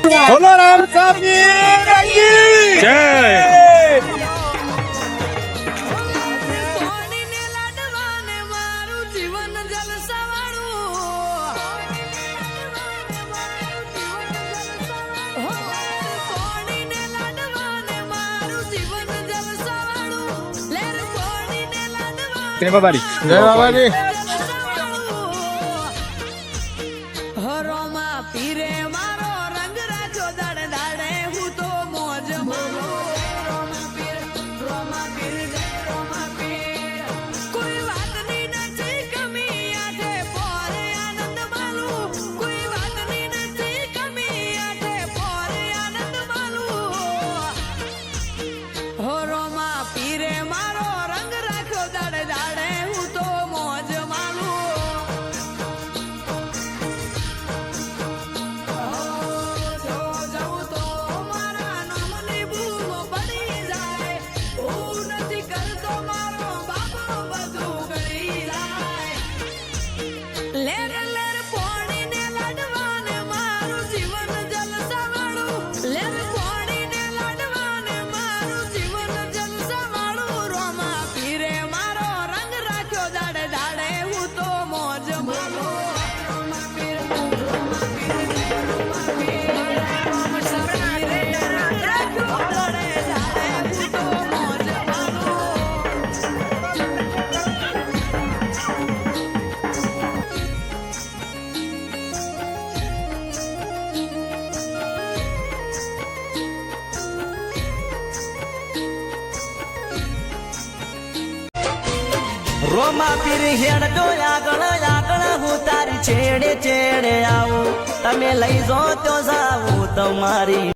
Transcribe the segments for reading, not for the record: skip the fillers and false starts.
બોલો રામ સાહેબની જય. જય બાબાજી. જય બાબાજી. રોમા પીર હેડો આગળ આગળ હું તારી છેડે છેડે આવું તમે લઈ જો તો જાવું તમારી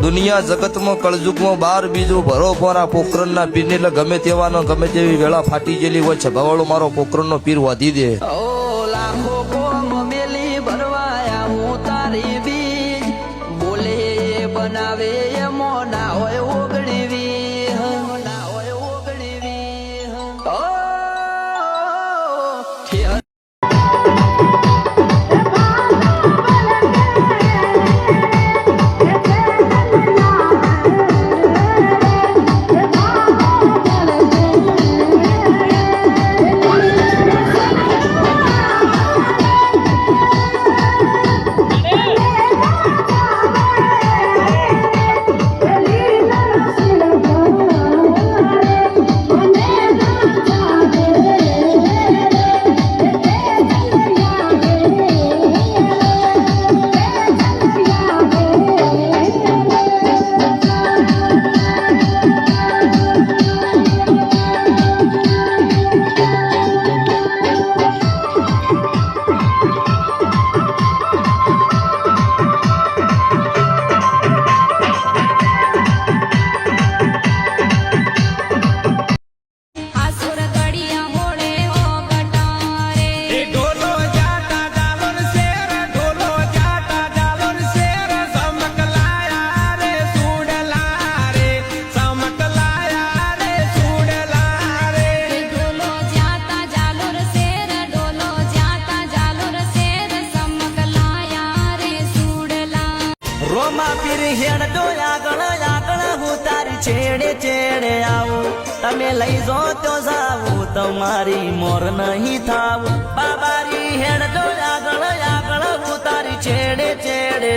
દુનિયા જગતમાં કળજુગમાં બાર બીજું ભરો પોરા પોખરણના પીરને એટલે ગમે તેવાનો ગમે તેવી વેળા ફાટી ગયેલી હોય છભાવાળો મારો પોખરણનો પીર વાધી દે. ઓ લાખો કોમ મેલી ભરવાયા હું તારી બીજ બોલે એ બનાવે એ મોના હોય ઓગણીવી ના હોય ઓગણીવી ઓ રોમા પીર હેડજો આગળ આગળ હું તારી છેડે છેડે આવું તમે લઈ જો તો જાવું તમારી મોર નહીં થાવું બાબારી હેડજો આગળ આગળ હું તારી છેડે છેડે